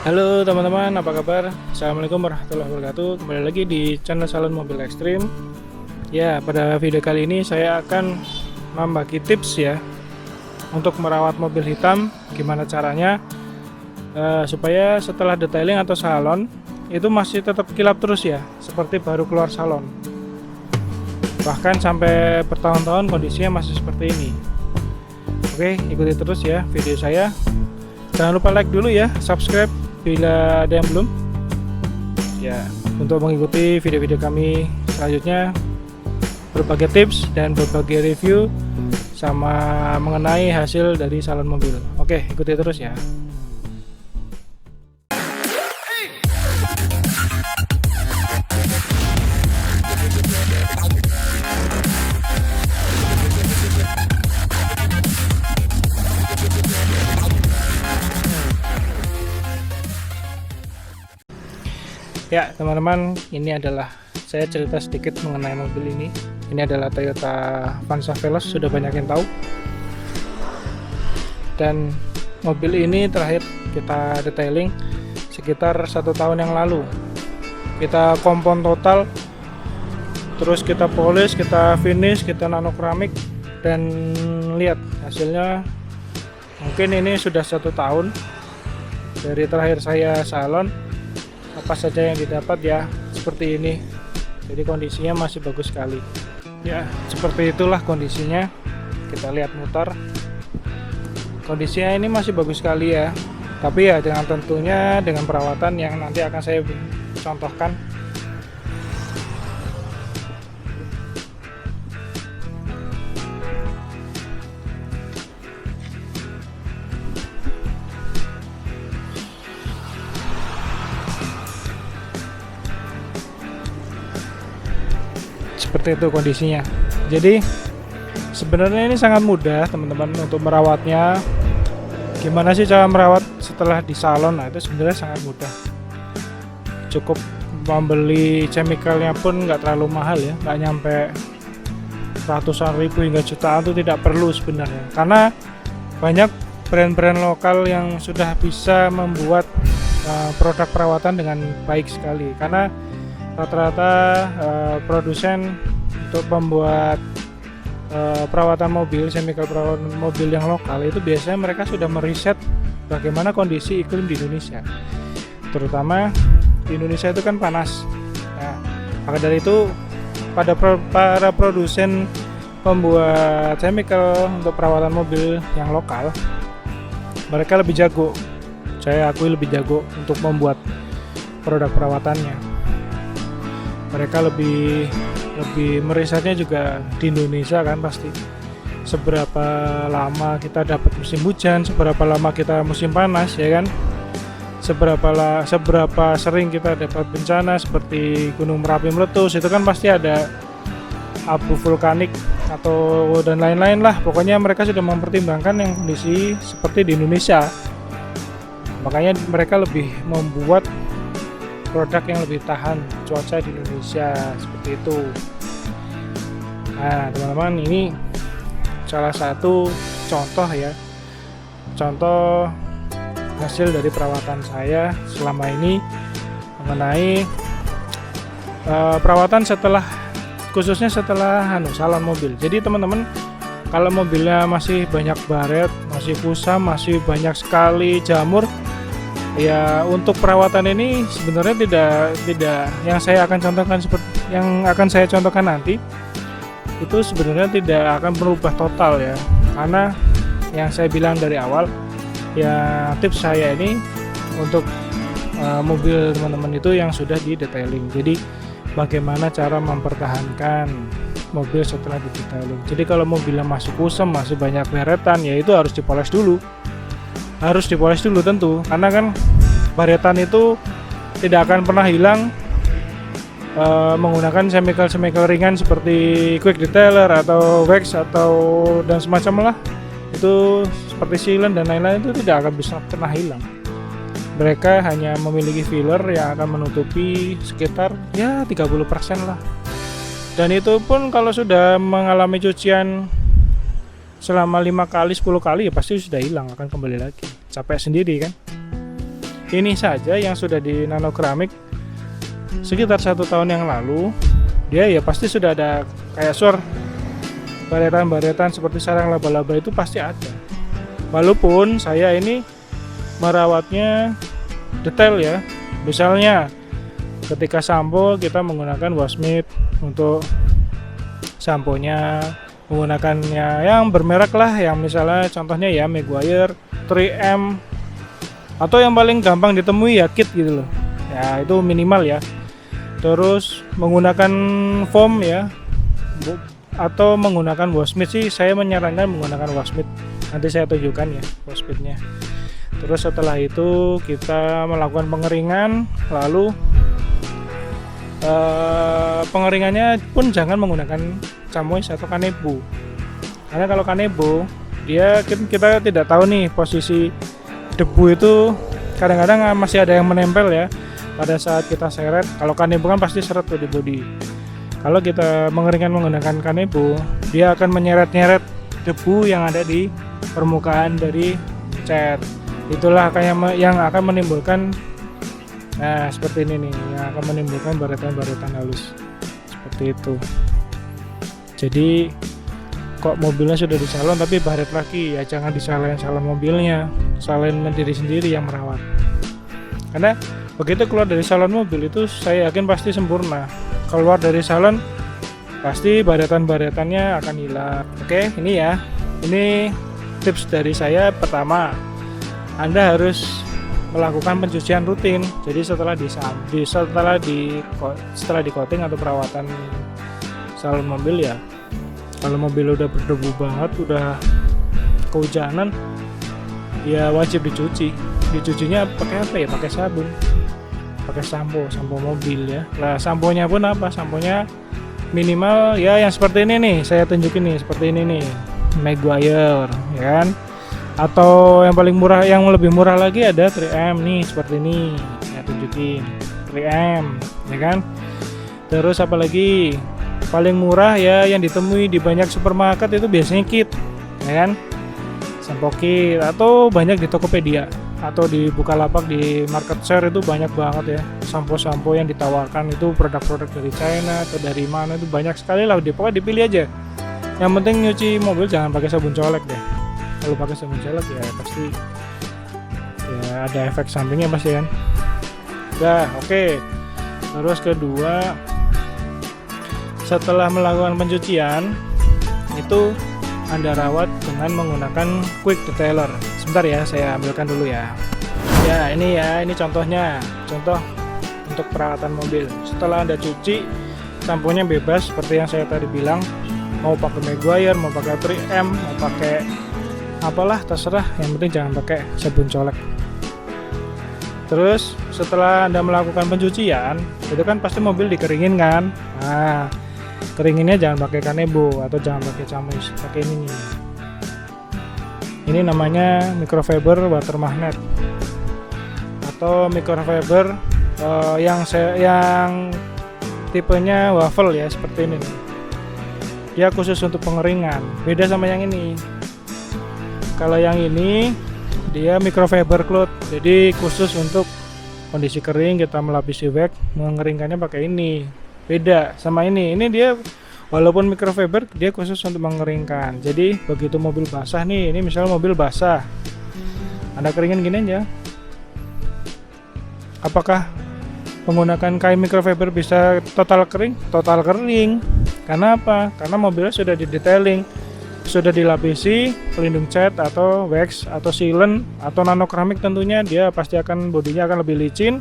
Halo teman-teman, apa kabar? Assalamualaikum warahmatullahi wabarakatuh. Kembali lagi di channel Salon Mobil Ekstrim. Ya, pada video kali ini saya akan membagi tips ya untuk merawat mobil hitam. Gimana caranya supaya setelah detailing atau salon itu masih tetap kilap terus ya, seperti baru keluar salon. Bahkan sampai bertahun-tahun kondisinya masih seperti ini. Oke, ikuti terus ya video saya. Jangan lupa like dulu ya, subscribe bila ada yang belum ya, untuk mengikuti video-video kami selanjutnya, berbagai tips dan berbagai review sama mengenai hasil dari salon mobil. Oke, ikuti terus ya. Ya teman-teman, ini adalah saya cerita sedikit mengenai mobil ini. Ini adalah Toyota Avanza Veloz, sudah banyak yang tahu. Dan mobil ini terakhir kita detailing sekitar 1 tahun yang lalu. Kita kompon total, terus kita polish, kita finish, kita nano keramik, dan lihat hasilnya. Mungkin ini sudah 1 tahun dari terakhir saya salon. Apa saja yang didapat ya seperti ini, jadi kondisinya masih bagus sekali ya. Seperti itulah kondisinya, kita lihat mutar, kondisinya ini masih bagus sekali ya, tapi ya dengan tentunya dengan perawatan yang nanti akan saya contohkan. Seperti itu kondisinya. Jadi sebenarnya ini sangat mudah teman-teman untuk merawatnya. Gimana sih cara merawat setelah di salon? Nah, itu sebenarnya sangat mudah. Cukup membeli chemicalnya pun nggak terlalu mahal ya, nggak nyampe ratusan ribu hingga jutaan, itu tidak perlu sebenarnya. Karena banyak brand-brand lokal yang sudah bisa membuat produk perawatan dengan baik sekali. Karena rata-rata produsen untuk membuat perawatan mobil, chemical perawatan mobil yang lokal itu biasanya mereka sudah meriset bagaimana kondisi iklim di Indonesia. Terutama di Indonesia itu kan panas. Nah, maka dari itu para produsen pembuat chemical untuk perawatan mobil yang lokal, mereka lebih jago. Saya akui lebih jago untuk membuat produk perawatannya. Mereka lebih merisetnya juga di Indonesia kan pasti. Seberapa lama kita dapat musim hujan, seberapa lama kita musim panas ya kan. Seberapa sering kita dapat bencana seperti Gunung Merapi meletus, itu kan pasti ada abu vulkanik atau dan lain-lain lah. Pokoknya mereka sudah mempertimbangkan yang kondisi seperti di Indonesia. Makanya mereka lebih membuat produk yang lebih tahan cuaca di Indonesia seperti itu. Nah teman-teman, ini salah satu contoh ya, contoh hasil dari perawatan saya selama ini mengenai perawatan setelah, khususnya setelah salon mobil. Jadi teman-teman, kalau mobilnya masih banyak baret, masih kusam, masih banyak sekali jamur, ya untuk perawatan ini sebenarnya tidak yang saya akan contohkan, seperti yang akan saya contohkan nanti, itu sebenarnya tidak akan berubah total ya. Karena yang saya bilang dari awal ya, tips saya ini untuk mobil teman-teman itu yang sudah di detailing. Jadi bagaimana cara mempertahankan mobil setelah di detailing. Jadi kalau mobilnya masih kusam, masih banyak beretan, ya itu harus dipoles dulu. Harus dipoles dulu tentu, karena kan baretan itu tidak akan pernah hilang menggunakan chemical ringan seperti quick detailer atau wax atau dan semacam lah. Itu seperti sealant dan lain-lain, itu tidak akan bisa pernah hilang. Mereka hanya memiliki filler yang akan menutupi sekitar ya 30% lah. Dan itu pun kalau sudah mengalami cucian selama 5 kali 10 kali ya pasti sudah hilang, akan kembali lagi. Capek sendiri kan. ini saja yang sudah di nano keramik sekitar 1 tahun yang lalu, dia ya pasti sudah ada kayak baretan-baretan seperti sarang laba-laba itu pasti ada. Walaupun saya ini merawatnya detail ya. Misalnya ketika sampo kita menggunakan Washmith untuk samponya, menggunakannya yang bermerek lah, yang misalnya contohnya ya Meguiar, 3M, atau yang paling gampang ditemui ya Kit gitu loh. Ya itu minimal ya. Terus menggunakan foam ya, atau menggunakan Washmith sih saya menyarankan menggunakan Washmith. Nanti saya tunjukkan ya Washmithnya. Terus setelah itu kita melakukan pengeringan, lalu pengeringannya pun jangan menggunakan Chamois atau Kanebo. Karena kalau Kanebo dia kita tidak tahu nih posisi debu itu, kadang-kadang masih ada yang menempel ya pada saat kita seret. Kalau Kanebo kan pasti seret tuh di bodi. Kalau kita mengeringkan menggunakan Kanebo, dia akan menyeret-nyeret debu yang ada di permukaan dari cat. Itulah kayak yang akan menimbulkan, nah seperti ini nih, yang akan menimbulkan baretan-baretan halus seperti itu. Jadi kok mobilnya sudah disalon tapi baret lagi, ya jangan disalahin salon mobilnya, salahin diri sendiri yang merawat. Karena begitu keluar dari salon mobil itu saya yakin pasti sempurna. Keluar dari salon pasti baretan-baretannya akan hilang. Oke, ini ya, ini tips dari saya. Pertama, Anda harus melakukan pencucian rutin. Jadi setelah di coating atau perawatan salon mobil ya, kalau mobil udah berdebu banget, udah kehujanan, ya wajib dicuci. Dicucinya pakai apa ya? Pakai sabun, pakai sampo mobil ya. Nah, samponya pun apa? Samponya minimal ya yang seperti ini nih, saya tunjukin nih, seperti ini nih, Meguiar ya kan. Atau yang paling murah, yang lebih murah lagi ada 3M nih, seperti ini. Saya tunjukin 3M ya kan. Terus apa lagi? Paling murah ya yang ditemui di banyak supermarket itu biasanya Kit ya kan. Sampo Kit, atau banyak di Tokopedia atau di Bukalapak, di market share itu banyak banget ya sampo-sampo yang ditawarkan, itu produk-produk dari China atau dari mana, itu banyak sekali lah. Pokoknya dipilih aja. Yang penting nyuci mobil jangan pakai sabun colek deh. Kalau pakai sabun colek ya pasti ya ada efek sampingnya pasti kan. Udah, oke. Terus kedua, setelah melakukan pencucian itu Anda rawat dengan menggunakan quick detailer. Sebentar ya, saya ambilkan dulu ya. Ya, ini contohnya, contoh untuk perawatan mobil. Setelah Anda cuci, samponya bebas seperti yang saya tadi bilang. Mau pakai Meguiar, mau pakai 3M, mau pakai apalah terserah, yang penting jangan pakai sabun colek. Terus setelah Anda melakukan pencucian, itu kan pasti mobil dikeringin kan. Nah, keringinnya jangan pakai Kanebo atau jangan pakai Chamois, pakai ini nih. Ini namanya microfiber water magnet atau microfiber yang tipenya waffle ya, seperti ini nih. Dia khusus untuk pengeringan, beda sama yang ini. Kalau yang ini dia microfiber cloth, jadi khusus untuk kondisi kering kita melapisi wax, mengeringkannya pakai ini. Beda sama ini dia walaupun microfiber, dia khusus untuk mengeringkan. Jadi begitu mobil basah nih, ini misalnya mobil basah, Anda keringin gini aja. Apakah menggunakan kain microfiber bisa total kering? Total kering. Karena apa? Karena mobilnya sudah didetailing, sudah dilapisi pelindung cat atau wax atau sealant atau nano keramik, tentunya dia pasti akan, bodinya akan lebih licin,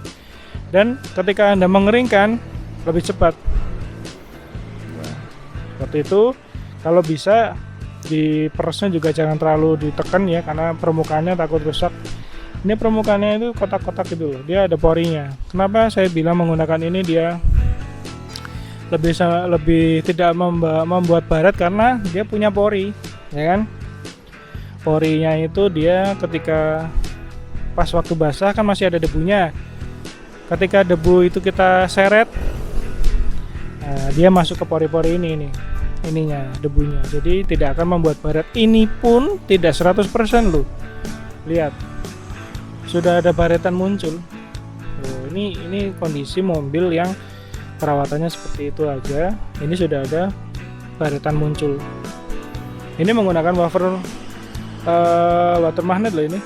dan ketika Anda mengeringkan lebih cepat. Nah, seperti itu. Kalau bisa diperesnya juga jangan terlalu ditekan ya, karena permukaannya takut rusak. Ini permukaannya itu kotak-kotak gitu loh, dia ada porinya. Kenapa saya bilang menggunakan ini dia lebih tidak membuat baret, karena dia punya pori ya kan. Porinya itu dia ketika pas waktu basah kan masih ada debunya. Ketika debu itu kita seret, nah, dia masuk ke pori-pori ininya debunya, jadi tidak akan membuat baret. Ini pun tidak 100% loh, lihat sudah ada baretan muncul. Ini kondisi mobil yang perawatannya seperti itu aja, ini sudah ada baretan muncul. Ini menggunakan water magnet loh ini.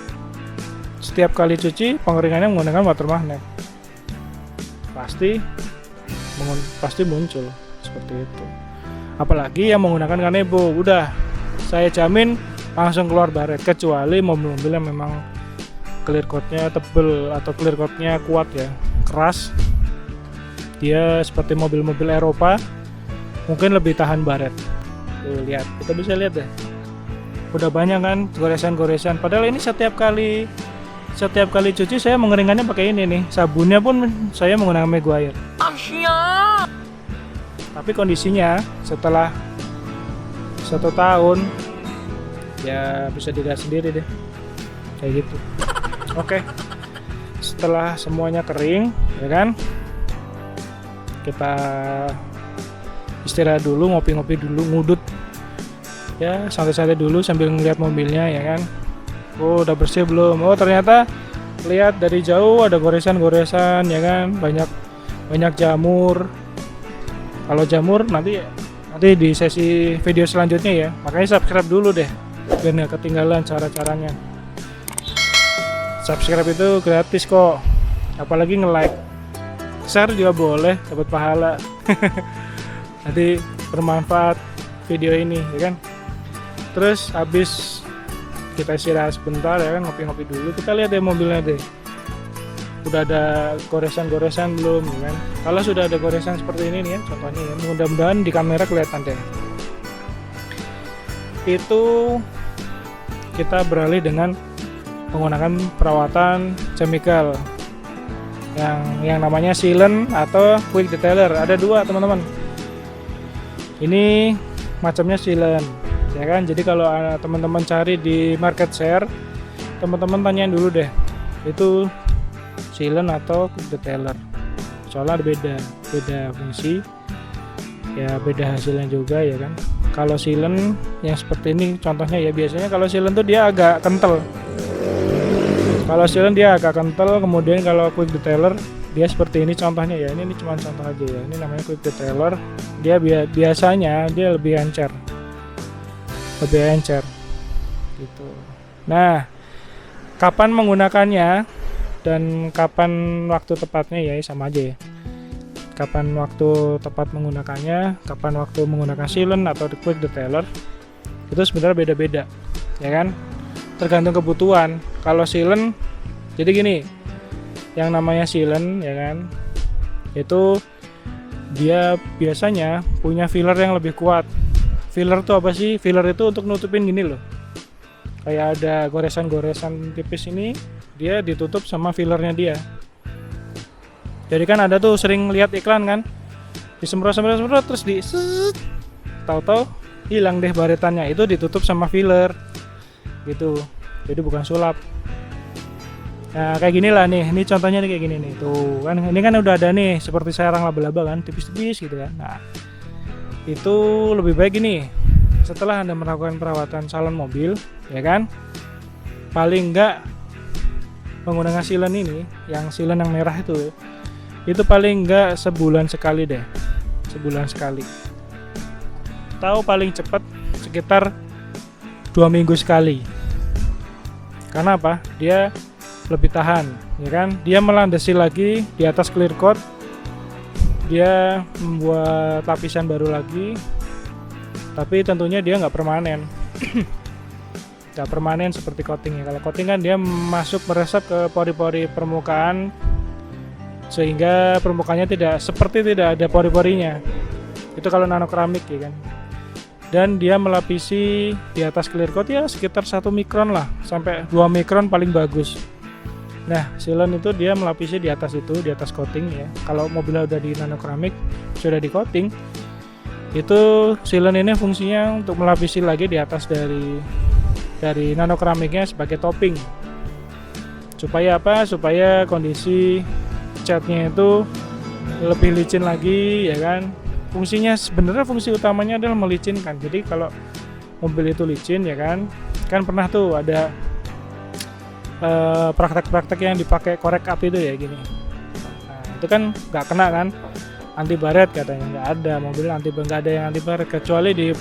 Setiap kali cuci pengeringannya menggunakan water magnet. Pasti muncul seperti itu. Apalagi yang menggunakan kanebo, udah saya jamin langsung keluar baret, kecuali mobil-mobil yang memang clear coat-nya tebel atau clear coat-nya kuat ya, keras. Dia seperti mobil-mobil Eropa, mungkin lebih tahan baret. Tuh, lihat, kita bisa lihat deh. Udah banyak kan goresan-goresan. Padahal ini setiap kali cuci saya mengeringkannya pakai ini nih. Sabunnya pun saya menggunakan Meguiar. Tapi kondisinya setelah 1 tahun ya bisa dilihat sendiri deh. Kayak gitu. Oke. Setelah semuanya kering, ya kan? Kita istirahat dulu, ngopi-ngopi dulu, ngudut. Ya, santai-santai dulu sambil ngeliat mobilnya, ya kan? Oh, udah bersih belum? Oh, ternyata lihat dari jauh ada goresan-goresan, ya kan? Banyak jamur. Kalau jamur nanti di sesi video selanjutnya ya. Makanya subscribe dulu deh biar nggak ketinggalan cara-caranya. Subscribe itu gratis kok, apalagi nge-like. Share juga boleh, dapat pahala. Nanti bermanfaat video ini, ya kan? Terus habis kita istirahat sebentar ya kan, ngopi-ngopi dulu. Kita lihat deh mobilnya deh. Udah ada goresan-goresan belum, ya kan? Kalau sudah ada goresan seperti ini nih ya, contohnya ya, mudah-mudahan di kamera kelihatan deh. Itu kita beralih dengan menggunakan perawatan chemical yang namanya sealant atau quick detailer. Ada 2 teman-teman. Ini macamnya sealant, ya kan? Jadi kalau teman-teman cari di market share, teman-teman tanyain dulu deh, itu sealant atau quick detailer. Soalnya beda fungsi, ya beda hasilnya juga, ya kan? Kalau sealant yang seperti ini contohnya ya, biasanya kalau sealant tuh dia agak kental. Kemudian kalau quick detailer dia seperti ini contohnya ya. Ini cuma contoh aja ya. Ini namanya quick detailer. Dia biasanya dia lebih encer. Gitu. Nah, kapan menggunakannya dan kapan waktu tepatnya ya sama aja ya. Kapan waktu tepat menggunakannya, kapan waktu menggunakan sealant atau quick detailer itu sebenarnya beda-beda, ya kan? Tergantung kebutuhan. Kalau sealant, jadi gini, yang namanya sealant ya kan, itu dia biasanya punya filler yang lebih kuat. Filler itu apa sih? Filler itu untuk nutupin gini loh, kayak ada goresan-goresan tipis ini, dia ditutup sama fillernya dia. Jadi kan ada tuh sering lihat iklan kan, disemprot terus tahu-tahu hilang deh baretannya, itu ditutup sama filler gitu, jadi bukan sulap. Nah kayak gini lah nih, ini contohnya nih kayak gini nih, tuh kan ini kan udah ada nih seperti sarang laba-laba kan, tipis-tipis gitu kan. Nah itu lebih baik gini, setelah Anda melakukan perawatan salon mobil, ya kan, paling enggak menggunakan sealant ini, yang sealant yang merah itu paling enggak sebulan sekali deh, tahu paling cepat sekitar 2 minggu sekali. Karena apa? Dia lebih tahan, ya kan? Dia melandasi lagi di atas clear coat. Dia membuat lapisan baru lagi. Tapi tentunya dia nggak permanen. Nggak permanen seperti coating ya. Kalau coating kan dia masuk meresap ke pori-pori permukaan, sehingga permukaannya tidak ada pori-porinya. Itu kalau nano keramik ya kan. Dan dia melapisi di atas clear coat ya sekitar 1 mikron lah, sampai 2 mikron paling bagus. Nah, sealant itu dia melapisi di atas coating ya. Kalau mobilnya udah di nano keramik, sudah di coating, itu sealant ini fungsinya untuk melapisi lagi di atas dari nano keramiknya sebagai topping. Supaya apa? Supaya kondisi catnya itu lebih licin lagi, ya kan? Fungsinya sebenarnya fungsi utamanya adalah melicinkan. Jadi kalau mobil itu licin ya kan pernah tuh ada praktek-praktek yang dipakai korek api itu ya gini. Nah, itu kan nggak kena kan, anti baret katanya. Nggak ada mobil nggak ada yang anti baret kecuali di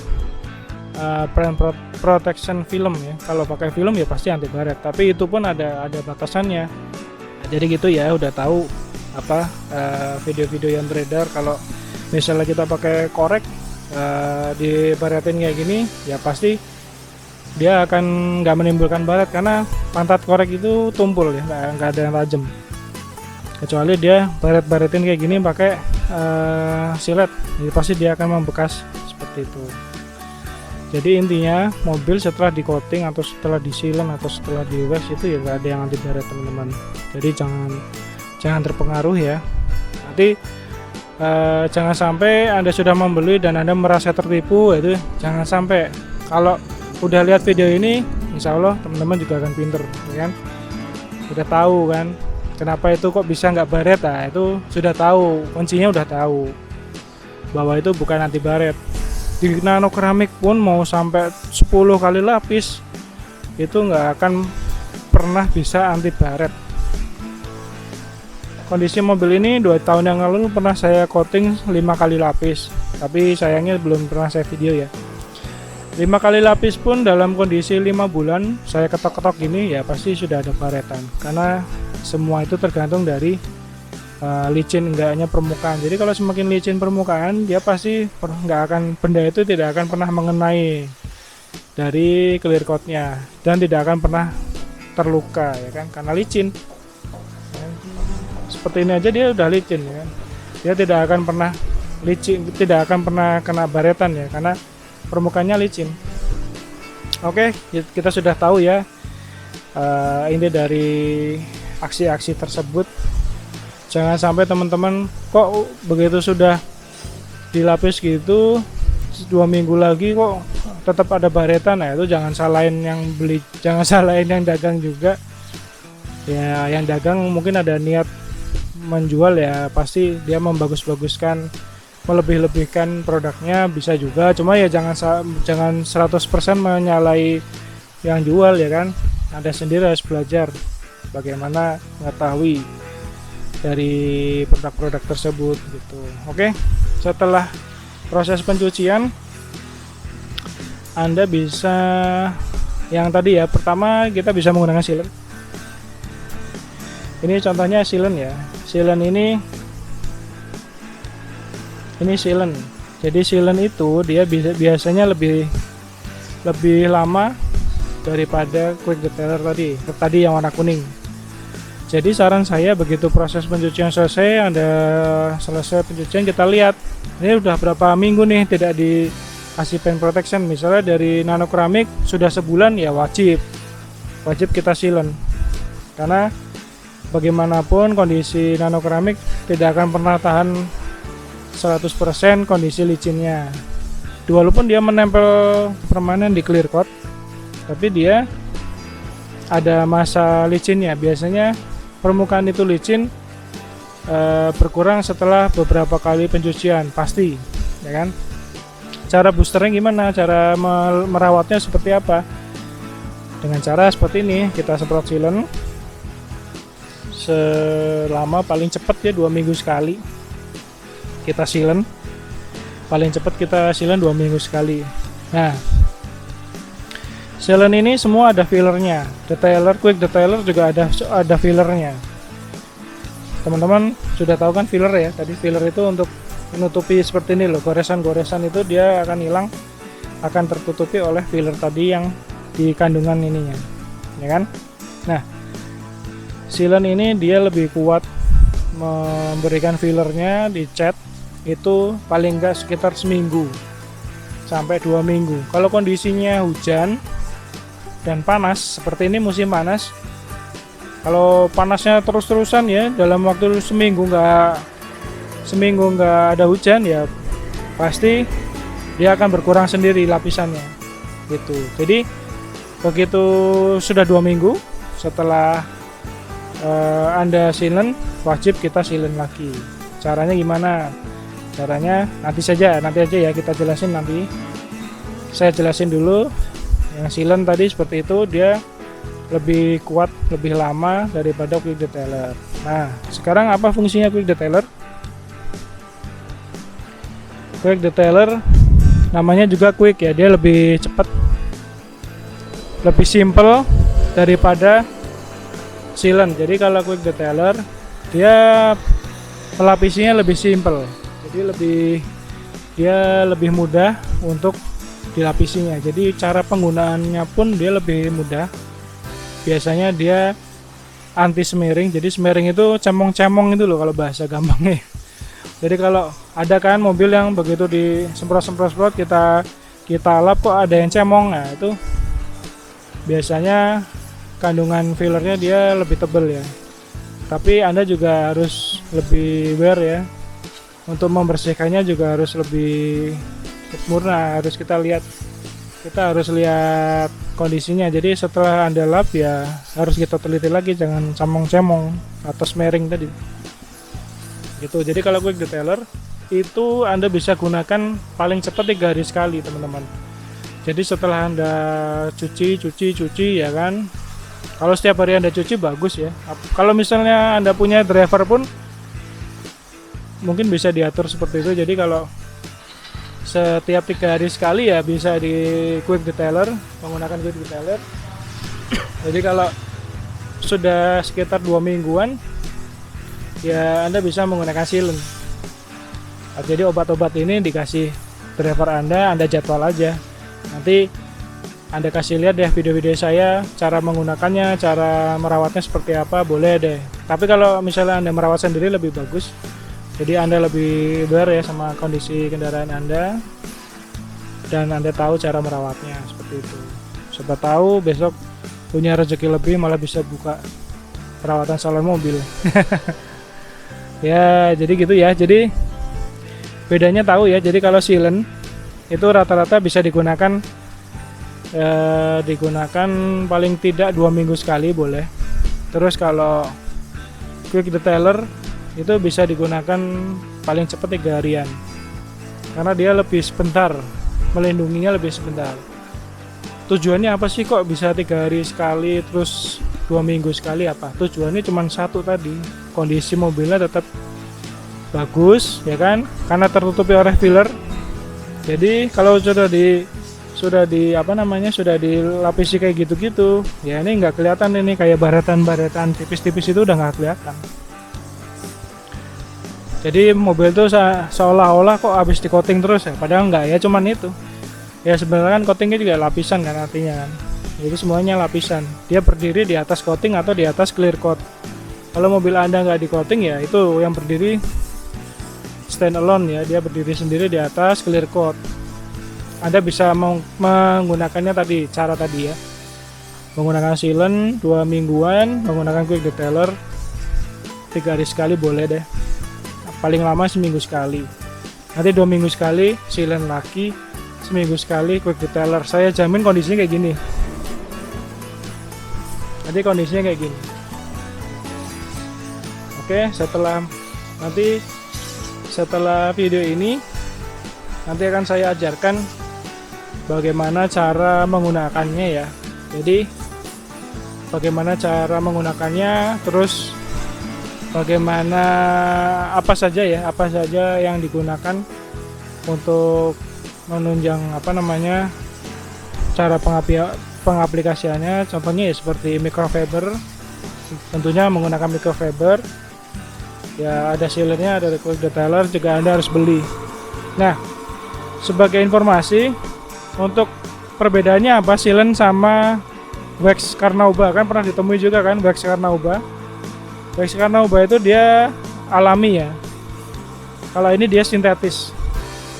protection film ya. Kalau pakai film ya pasti anti baret, tapi itu pun ada batasannya. Nah, jadi gitu ya, udah tahu apa video-video yang beredar kalau misalnya kita pakai korek dibaretin kayak gini ya pasti dia akan nggak menimbulkan baret karena pantat korek itu tumpul ya, nggak ada yang tajam. Kecuali dia baret-baretin kayak gini pakai silet, jadi pasti dia akan membekas seperti itu. Jadi intinya mobil setelah di coating atau setelah di sealant atau setelah di wax itu ya nggak ada yang anti baret teman-teman. Jadi jangan terpengaruh ya. Nanti jangan sampai Anda sudah membeli dan Anda merasa tertipu, itu jangan sampai. Kalau udah lihat video ini, insya Allah teman-teman juga akan pinter, ya kan? Udah tahu kan, kenapa itu kok bisa nggak baret? Nah, itu sudah tahu, kuncinya udah tahu bahwa itu bukan anti baret. Di nano keramik pun mau sampai 10 kali lapis itu nggak akan pernah bisa anti baret. Kondisi mobil ini 2 tahun yang lalu pernah saya coating 5 kali lapis, tapi sayangnya belum pernah saya video ya. 5 kali lapis pun dalam kondisi 5 bulan saya ketok-ketok gini ya pasti sudah ada baretan, karena semua itu tergantung dari licin enggaknya permukaan. Jadi kalau semakin licin permukaan, dia pasti benda itu tidak akan pernah mengenai dari clear coatnya dan tidak akan pernah terluka ya kan, karena licin. Seperti ini aja dia udah licin ya kan. Dia tidak akan pernah tidak akan pernah kena baretan ya, karena permukaannya licin. Oke, kita sudah tahu ya ini dari aksi-aksi tersebut. Jangan sampai teman-teman kok begitu sudah dilapis gitu 2 minggu lagi kok tetap ada baretan. Nah, itu jangan salahin yang beli, jangan salahin yang dagang juga ya. Yang dagang mungkin ada niat menjual ya, pasti dia membagus-baguskan, melebih-lebihkan produknya, bisa juga. Cuma ya jangan 100% menyalai yang jual ya kan. Anda sendiri harus belajar bagaimana mengetahui dari produk-produk tersebut gitu. Oke, setelah proses pencucian Anda bisa yang tadi ya, pertama kita bisa menggunakan sealant. Ini contohnya sealant ya. Sealant ini sealant. Jadi sealant itu dia biasanya lebih lama daripada quick detailer tadi yang warna kuning. Jadi saran saya begitu proses pencucian selesai, Anda selesai pencucian, kita lihat ini udah berapa minggu nih tidak dikasih paint protection. Misalnya dari nano keramik sudah sebulan ya wajib kita sealant, karena bagaimanapun kondisi nano keramik tidak akan pernah tahan 100% kondisi licinnya. Walaupun dia menempel permanen di clear coat, tapi dia ada masa licinnya. Biasanya permukaan itu licin berkurang setelah beberapa kali pencucian pasti ya kan. Cara boosternya gimana, cara merawatnya seperti apa? Dengan cara seperti ini, kita semprot sealant selama paling cepat ya 2 minggu sekali kita sealant. Paling cepat kita sealant 2 minggu sekali. Nah, sealant ini semua ada fillernya. Detailer, quick detailer juga ada fillernya. Teman-teman sudah tahu kan filler ya? Tadi filler itu untuk menutupi seperti ini loh, goresan-goresan itu dia akan hilang, akan tertutupi oleh filler tadi yang di kandungan ininya, ya kan? Nah, sealant ini dia lebih kuat memberikan fillernya di cat itu paling enggak sekitar seminggu sampai 2 minggu. Kalau kondisinya hujan dan panas seperti ini, musim panas, kalau panasnya terus-terusan ya dalam waktu seminggu nggak ada hujan ya pasti dia akan berkurang sendiri lapisannya gitu. Jadi begitu sudah 2 minggu setelah Anda sealant, wajib kita sealant lagi. Caranya gimana? Caranya nanti aja ya kita jelasin nanti. Saya jelasin dulu. Yang sealant tadi seperti itu, dia lebih kuat, lebih lama daripada quick detailer. Nah, sekarang apa fungsinya quick detailer? Quick detailer namanya juga quick ya, dia lebih cepat, lebih simple daripada sealant. Jadi kalau quick detailer dia pelapisinya lebih simple, jadi lebih mudah untuk dilapisinya. Jadi cara penggunaannya pun dia lebih mudah. Biasanya dia anti smearing. Jadi smearing itu cemong-cemong itu loh kalau bahasa gampangnya. Jadi kalau ada kan mobil yang begitu disemprot-semprot kita lap kok ada yang cemong, nah itu biasanya kandungan fillernya dia lebih tebal ya. Tapi Anda juga harus lebih aware ya. Untuk membersihkannya juga harus lebih sempurna, kita harus lihat kondisinya. Jadi setelah Anda lap ya harus kita teliti lagi, jangan cemong-cemong atau smearing tadi gitu. Jadi kalau quick detailer itu Anda bisa gunakan paling cepat 3 hari sekali teman-teman. Jadi setelah Anda cuci ya kan, kalau setiap hari Anda cuci bagus ya. Kalau misalnya Anda punya driver pun mungkin bisa diatur seperti itu. Jadi kalau setiap 3 hari sekali ya bisa di quick detailer, menggunakan quick detailer. Jadi kalau sudah sekitar 2 mingguan ya Anda bisa menggunakan sealant. Jadi obat-obat ini dikasih driver Anda jadwal aja. Nanti Anda kasih lihat deh video-video saya cara menggunakannya, cara merawatnya seperti apa, boleh deh. Tapi kalau misalnya Anda merawat sendiri lebih bagus. Jadi Anda lebih aware ya sama kondisi kendaraan Anda, dan Anda tahu cara merawatnya seperti itu. Siapa tahu besok punya rezeki lebih malah bisa buka perawatan salon mobil. Ya jadi gitu ya. Jadi bedanya tahu ya. Jadi kalau sealant itu rata-rata bisa digunakan paling tidak 2 minggu sekali boleh. Terus kalau quick detailer itu bisa digunakan paling cepat 3 harian, karena dia lebih sebentar, melindunginya lebih sebentar. Tujuannya apa sih kok bisa 3 hari sekali terus 2 minggu sekali? Apa tujuannya? Cuma satu tadi, kondisi mobilnya tetap bagus ya kan, karena tertutupi oleh filler. Jadi kalau sudah dilapisi kayak gitu-gitu ya, ini nggak kelihatan, ini kayak baratan-baratan tipis-tipis itu udah nggak kelihatan. Jadi mobil itu seolah-olah kok habis di coating terus ya, padahal enggak ya, cuman itu ya. Sebenarnya kan coatingnya juga lapisan kan artinya kan. Jadi semuanya lapisan, dia berdiri di atas coating atau di atas clear coat. Kalau mobil Anda nggak di coating ya itu yang berdiri stand alone ya, dia berdiri sendiri di atas clear coat. Anda bisa menggunakannya cara tadi ya, menggunakan sealant 2 mingguan, menggunakan quick detailer 3 hari sekali boleh deh, paling lama seminggu sekali. Nanti 2 minggu sekali sealant lagi, seminggu sekali quick detailer. Saya jamin kondisinya kayak gini. Nanti kondisinya kayak gini. Oke, setelah video ini nanti akan saya ajarkan bagaimana cara menggunakannya ya. Jadi bagaimana cara menggunakannya, terus bagaimana apa saja yang digunakan untuk menunjang cara pengaplikasiannya. Contohnya ya seperti microfiber, tentunya menggunakan microfiber ya, ada sealernya, ada quick detailer juga Anda harus beli. Nah, sebagai informasi, untuk perbedaannya apa sealant sama wax Carnauba, kan pernah ditemui juga kan wax Carnauba. Wax Carnauba itu dia alami ya, kalau ini dia sintetis.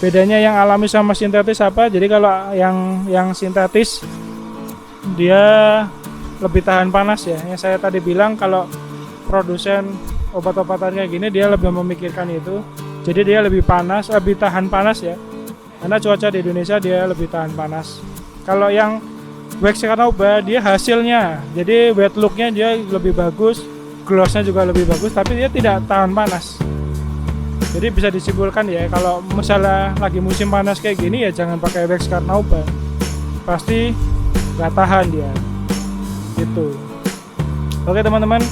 Bedanya yang alami sama sintetis apa? Jadi kalau yang sintetis dia lebih tahan panas ya. Yang saya tadi bilang kalau produsen obat-obatannya gini dia lebih memikirkan itu. Jadi dia lebih tahan panas ya. Karena cuaca di Indonesia dia lebih tahan panas. Kalau yang wax Carnauba dia hasilnya, jadi wet looknya dia lebih bagus, glossnya juga lebih bagus, tapi dia tidak tahan panas. Jadi bisa disimpulkan ya, kalau misalnya lagi musim panas kayak gini ya jangan pakai wax Carnauba, pasti nggak tahan dia. gitu. Oke teman-teman,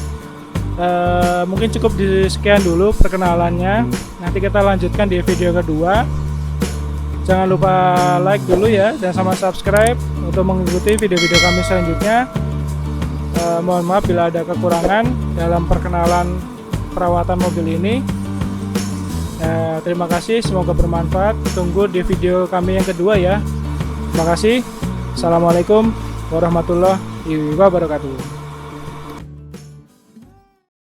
mungkin cukup di sekian dulu perkenalannya. Nanti kita lanjutkan di video kedua. Jangan lupa like dulu ya dan sama subscribe untuk mengikuti video-video kami selanjutnya. Mohon maaf bila ada kekurangan dalam perkenalan perawatan mobil ini. Terima kasih, semoga bermanfaat. Tunggu di video kami yang kedua ya. Terima kasih. Assalamualaikum warahmatullahi wabarakatuh.